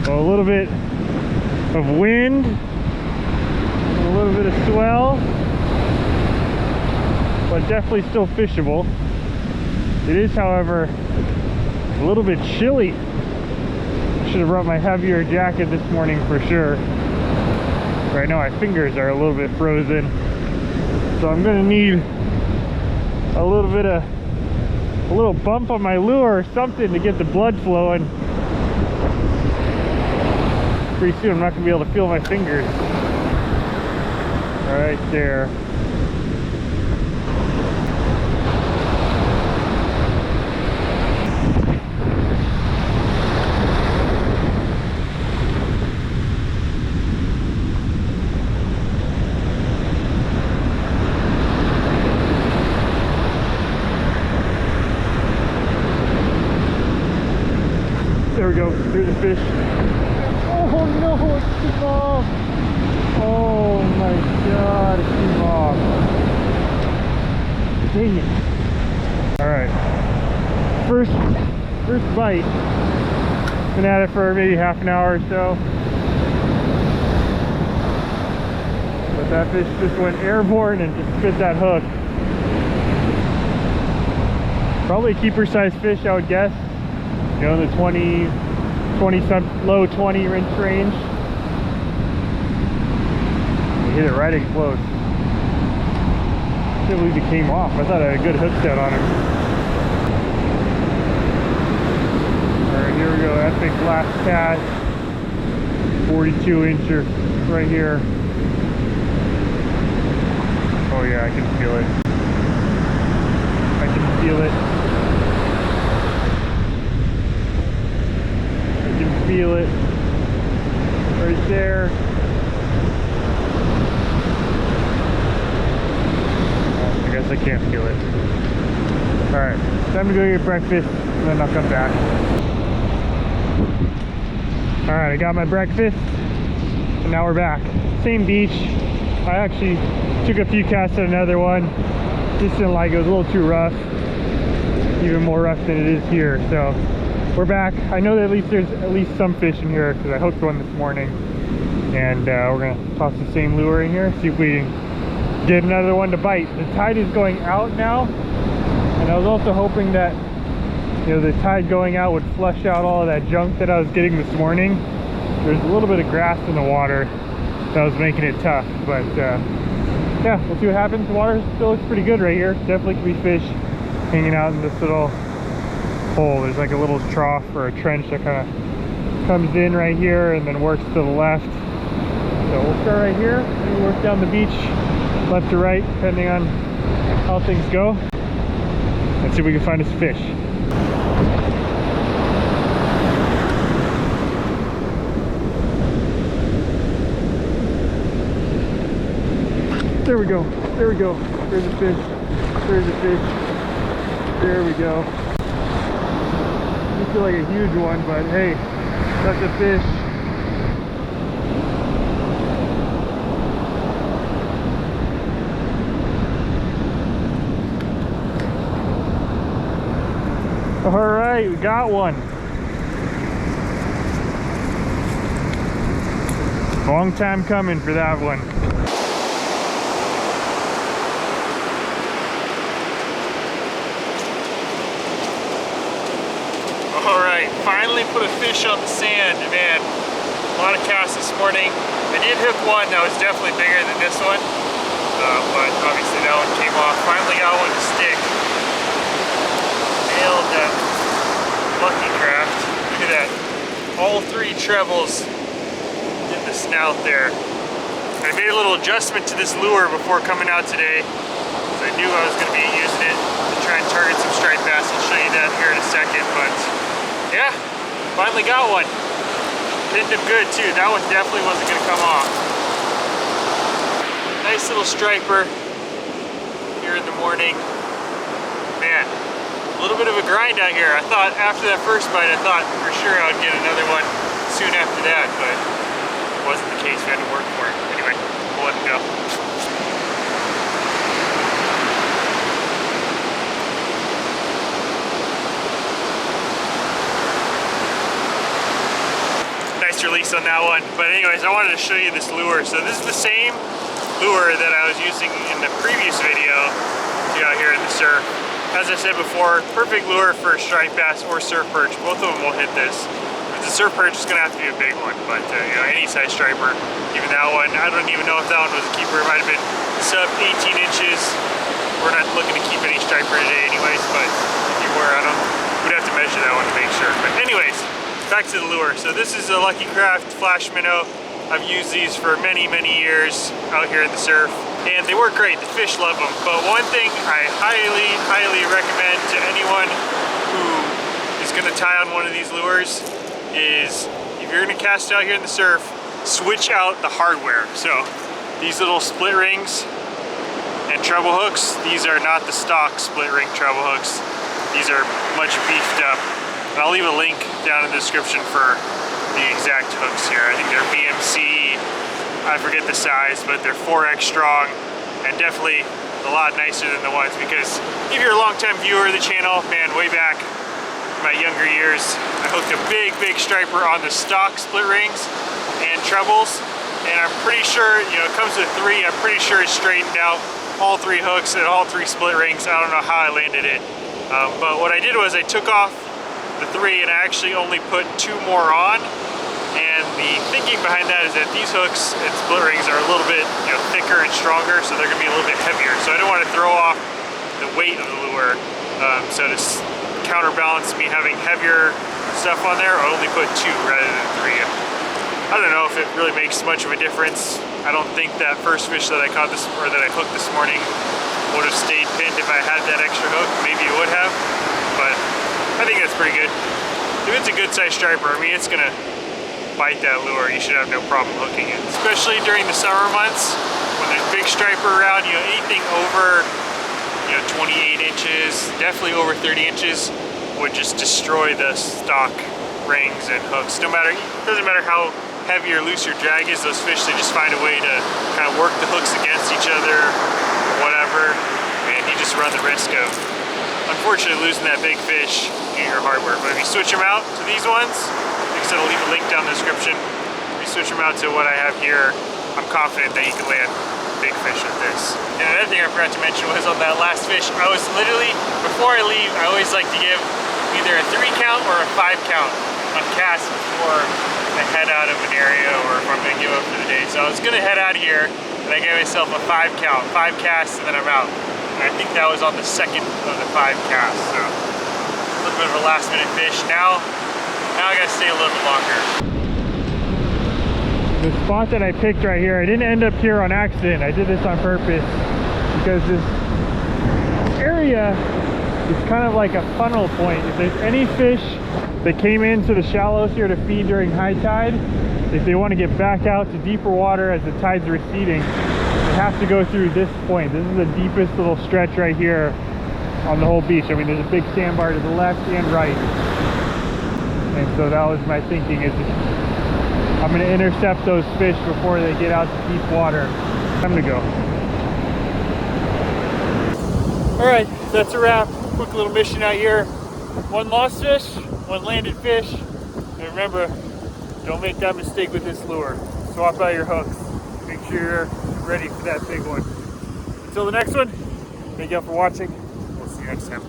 So a little bit of wind, a little bit of swell, but definitely still fishable. It is, however, a little bit chilly. I should have brought my heavier jacket this morning for sure. Right now my fingers are a little bit frozen, so I'm gonna need a little bump on my lure or something to get the blood flowing. Pretty soon I'm not gonna be able to feel my fingers. Right there. There we go, here's the fish. Oh no, it came off. Oh my god, it came off. Dang it. Alright. First bite. Been at it for maybe half an hour or so. But that fish just went airborne and just spit that hook. Probably a keeper size fish, I would guess. You know, the 20 some low 20 inch range. You hit it right in close. I can't believe it came off. I thought I had a good hook set on him. Alright, here we go. Epic last cast. 42 incher right here. Oh yeah, I can feel it. I can feel it. Feel it right there. I guess I can't feel it. Alright, time to go get breakfast and then I'll come back. Alright, I got my breakfast and now we're back. Same beach. I actually took a few casts at another one. Just didn't like it. It was a little too rough. Even more rough than it is here. So we're back. I know that at least there's at least some fish in here because I hooked one this morning, and we're gonna toss the same lure in here, see if we can get another one to bite. The tide is going out now, and I was also hoping that, you know, the tide going out would flush out all of that junk that I was getting this morning. There's a little bit of grass in the water that was making it tough, but yeah, we'll see what happens. The water still looks pretty good right here. Definitely could be fish hanging out in this little hole. There's like a little trough or a trench that kind of comes in right here and then works to the left. So we'll start right here, maybe work down the beach left to right depending on how things go, and see if we can find us fish. There we go, there we go. There's a fish, there's a fish, there we go. Feel like a huge one, but hey, that's a fish. All right, we got one. Long time coming for that one. Alright, finally put a fish on the sand. Man, a lot of casts this morning. I did hook one that was definitely bigger than this one, but obviously that one came off. Finally got one to stick. Nailed that lucky craft. Look at that. All three trebles in the snout there. I made a little adjustment to this lure before coming out today, because I knew I was going to be using it to try and target some striped bass. I'll show you that here in a second, but yeah, finally got one. Pinned him good too. That one definitely wasn't going to come off. Nice little striper here in the morning. Man, a little bit of a grind out here. I thought after that first bite, I thought for sure I would get another one soon after that, but it wasn't the case. We had to work for it. Anyway, we'll let him go. release on that one. But anyways, I wanted to show you this lure. So this is the same lure that I was using in the previous video out here in the surf. As I said before, perfect lure for striped bass or surf perch. Both of them will hit this. If it's a surf perch, it's gonna have to be a big one, but you know, any size striper, even that one, I don't even know if that one was a keeper. It might have been sub 18 inches. We're not looking to keep any striper today anyways, but if you were, we'd have to measure that one to make sure. But anyways, back to the lure. So this is a Lucky Craft Flash Minnow. I've used these for many, many years out here in the surf, and they work great. The fish love them. But one thing I highly, highly recommend to anyone who is gonna tie on one of these lures is, if you're gonna cast out here in the surf, switch out the hardware. So these little split rings and treble hooks, these are not the stock split ring treble hooks. These are much beefed up. And I'll leave a link down in the description for the exact hooks here. I think they're BMC, I forget the size, but they're 4X strong and definitely a lot nicer than the ones, because if you're a long-time viewer of the channel, man, way back in my younger years, I hooked a big striper on the stock split rings and trebles, and I'm pretty sure, you know, it comes with 3, I'm pretty sure it's straightened out all 3 hooks and all 3 split rings. I don't know how I landed it, but what I did was I took off the 3 and I actually only put 2 more on. And the thinking behind that is that these hooks and split rings are a little bit, you know, thicker and stronger, so they're gonna be a little bit heavier. So I don't want to throw off the weight of the lure. So to counterbalance me having heavier stuff on there, I only put 2 rather than 3. I don't know if it really makes much of a difference. I don't think that first fish that I caught that I hooked this morning would have stayed pinned if I had that extra hook. Maybe it would have, but I think that's pretty good. If it's a good size striper, I mean, it's gonna bite that lure. You should have no problem hooking it, especially during the summer months when there's big striper around. You know, anything over, you know, 28 inches, definitely over 30 inches, would just destroy the stock rings and hooks. No matter, it doesn't matter how heavy or loose your drag is, those fish, they just find a way to kind of work the hooks against each other or whatever, and you just run the risk of, unfortunately, losing that big fish in your hardware. But if you switch them out to these ones, like I said, I'll leave a link down in the description. If you switch them out to what I have here, I'm confident that you can land big fish with this. And another thing I forgot to mention was on that last fish, I was literally, before I leave, I always like to give either a 3 count or a 5 count on casts before I head out of an area, or if I'm gonna give up for the day. So I was gonna head out of here, and I gave myself a 5 count, 5 casts, and then I'm out. And I think that was on the second of the 5 casts, so a little bit of a last minute fish. Now I gotta stay a little bit longer. The spot that I picked right here, I didn't end up here on accident. I did this on purpose because this area is kind of like a funnel point. If there's any fish that came into the shallows here to feed during high tide, if they want to get back out to deeper water as the tide's receding, they have to go through this point. This is the deepest little stretch right here on the whole beach. I mean, there's a big sandbar to the left and right. And so that was my thinking, is I'm going to intercept those fish before they get out to deep water. Time to go. All right, so that's a wrap. Quick little mission out here. 1 lost fish, 1 landed fish. And remember, don't make that mistake with this lure. Swap out your hooks. Make sure you're ready for that big one. Until the next one, thank you all for watching. We'll see you next time.